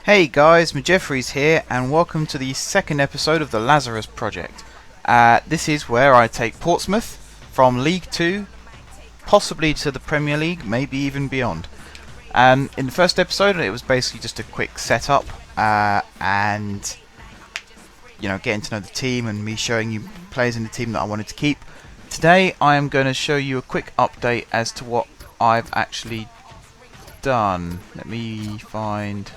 Hey guys, Jeffries here, and welcome to the second episode of the Lazarus project. This is where I take Portsmouth from League 2, possibly to the Premier League, maybe even beyond. In the first episode, it was basically just a quick setup and getting to know the team and me showing you players in the team that I wanted to keep. Today, I am going to show you a quick update as to what I've actually done. Let me find.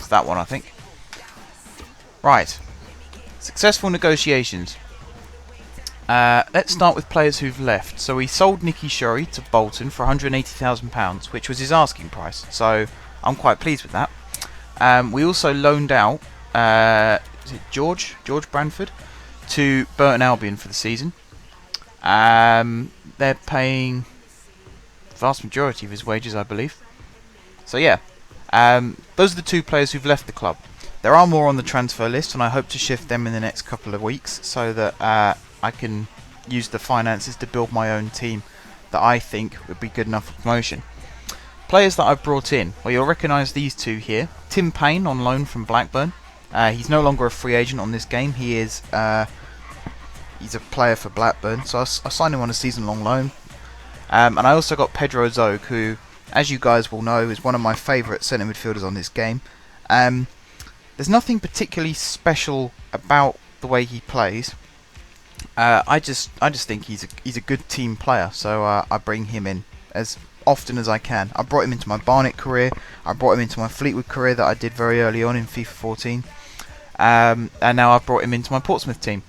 That one, I think. Right. Successful negotiations. Let's start with players who've left. So we sold Nicky Shuri to Bolton for £180,000, which was his asking price. So I'm quite pleased with that. We also loaned out is it George Branford to Burton Albion for the season. They're paying the vast majority of his wages, I believe. So yeah. Those are the two players who've left the club. There are more on the transfer list, and I hope to shift them in the next couple of weeks so that I can use the finances to build my own team that I think would be good enough for promotion. Players that I've brought in, well, you'll recognise these two here. Tim Payne on loan from Blackburn. He's no longer a free agent on this game. He's a player for Blackburn, so I signed him on a season-long loan. And I also got Pedro Zog, who, as you guys will know, is one of my favourite centre midfielders on this game. There's nothing particularly special about the way he plays. I just think he's a good team player, so I bring him in as often as I can. I brought him into my Barnet career. I brought him into my Fleetwood career that I did very early on in FIFA 14. And now I've brought him into my Portsmouth team.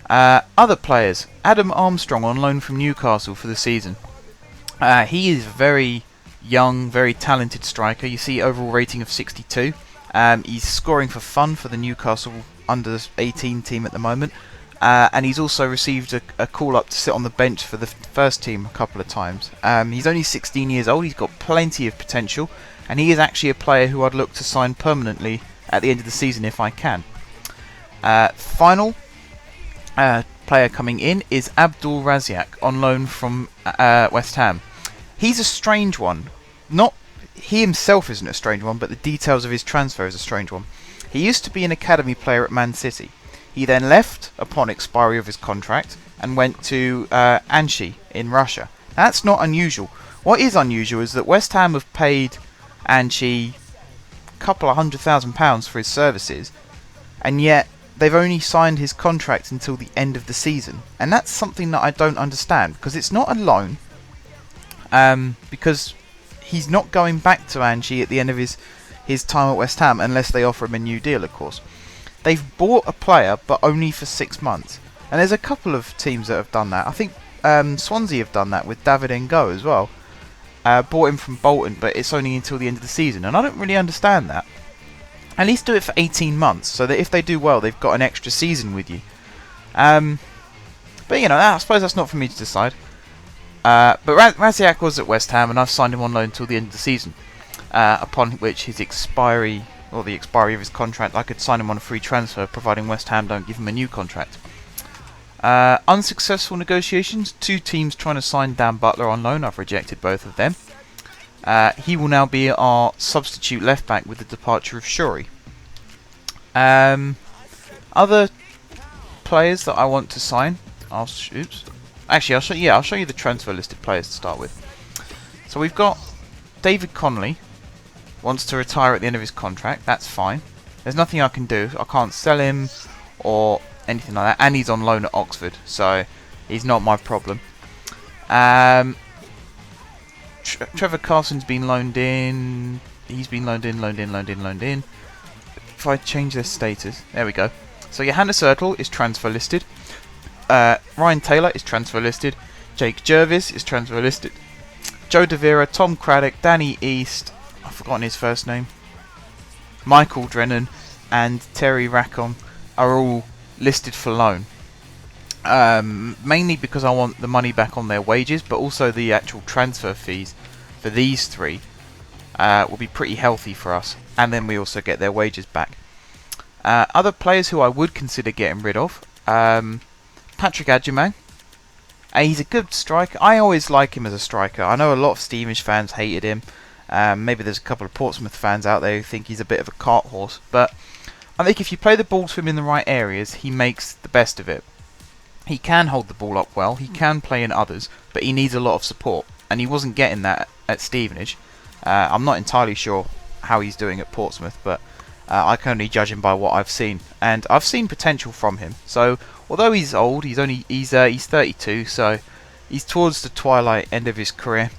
Other players. Adam Armstrong on loan from Newcastle for the season. He is a very young, very talented striker. You see overall rating of 62. He's scoring for fun for the Newcastle under-18 team at the moment. And he's also received a call-up to sit on the bench for the first team a couple of times. He's only 16 years old. He's got plenty of potential. And he is actually a player who I'd look to sign permanently at the end of the season if I can. Final player coming in is Abdul Raziak on loan from West Ham. He's a strange one. He himself isn't a strange one, but the details of his transfer is a strange one. He used to be an academy player at Man City. He then left upon expiry of his contract and went to Anchi in Russia. That's not unusual. What is unusual is that West Ham have paid Anchi a couple of £100,000 for his services, and yet they've only signed his contract until the end of the season. And that's something that I don't understand, because it's not a loan. Because he's not going back to Anchi at the end of his time at West Ham unless they offer him a new deal, of course. They've bought a player, but only for 6 months. And there's a couple of teams that have done that. I think Swansea have done that with David Ngo as well. Bought him from Bolton, but it's only until the end of the season. And I don't really understand that. At least do it for 18 months, so that if they do well, they've got an extra season with you. But I suppose that's not for me to decide. But Raziak was at West Ham, and I've signed him on loan until the end of the season. Upon which his expiry, or the expiry of his contract, I could sign him on a free transfer, providing West Ham don't give him a new contract. Unsuccessful negotiations. 2 teams trying to sign Dan Butler on loan. I've rejected both of them. He will now be our substitute left back with the departure of Shuri. Other players that I want to sign. I'll show you the transfer listed players to start with. So we've got David Connolly wants to retire at the end of his contract. That's fine. There's nothing I can do. I can't sell him or anything like that. And he's on loan at Oxford, so he's not my problem. Trevor Carson's been loaned in. He's been loaned in. If I change their status, there we go. So Johannes Ertl is transfer listed. Ryan Taylor is transfer listed. Jake Jervis is transfer listed. Joe Devera, Tom Craddock, Danny East, I've forgotten his first name, Michael Drennan, and Terry Rackham are all listed for loan. Mainly because I want the money back on their wages, but also the actual transfer fees for these 3 will be pretty healthy for us, and then we also get their wages back. Other players who I would consider getting rid of, Patrick Adjumang, He's a good striker. I always like him as a striker. I know a lot of Stevenage fans hated him. Maybe there's a couple of Portsmouth fans out there who think he's a bit of a cart horse. But I think if you play the ball to him in the right areas, he makes the best of it. He can hold the ball up well. He can play in others. But he needs a lot of support. And he wasn't getting that at Stevenage. I'm not entirely sure how he's doing at Portsmouth. But I can only judge him by what I've seen. And I've seen potential from him. So although he's old, he's 32, so he's towards the twilight end of his career.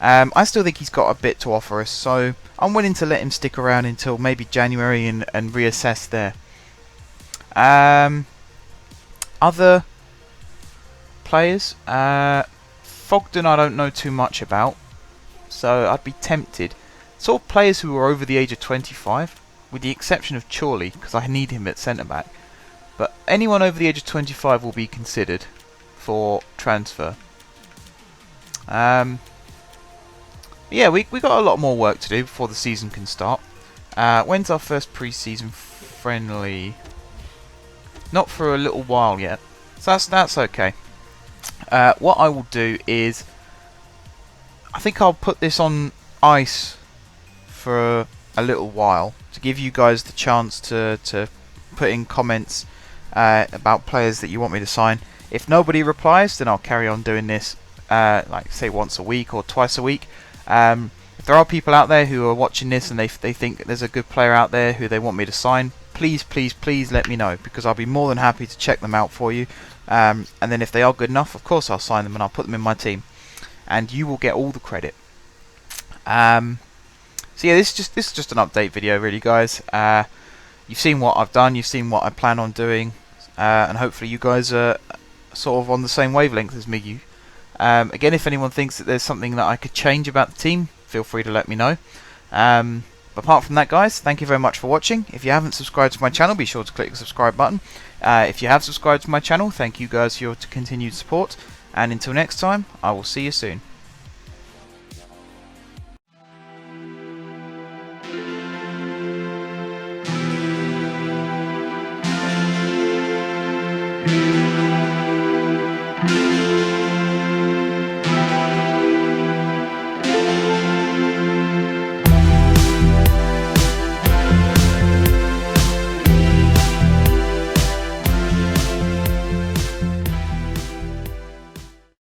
I still think he's got a bit to offer us, so I'm willing to let him stick around until maybe January and reassess there. Other players, Fogden I don't know too much about, so I'd be tempted. Sort of players who are over the age of 25, with the exception of Chorley, because I need him at centre back. But anyone over the age of 25 will be considered for transfer. Yeah, we got a lot more work to do before the season can start. When's our first pre-season friendly? Not for a little while yet, so that's okay. What I will do is, I think I'll put this on ice for a little while to give you guys the chance to put in comments about players that you want me to sign. If nobody replies, then I'll carry on doing this, like say once a week or twice a week. If there are people out there who are watching this and they think there's a good player out there who they want me to sign, please let me know, because I'll be more than happy to check them out for you. And then if they are good enough, of course I'll sign them and I'll put them in my team, and you will get all the credit. So yeah, this is just an update video, really, guys. You've seen what I've done, you've seen what I plan on doing, and hopefully you guys are sort of on the same wavelength as me. Again, if anyone thinks that there's something that I could change about the team, feel free to let me know. But apart from that, guys, thank you very much for watching. If you haven't subscribed to my channel, be sure to click the subscribe button. If you have subscribed to my channel, thank you guys for your continued support. And until next time, I will see you soon.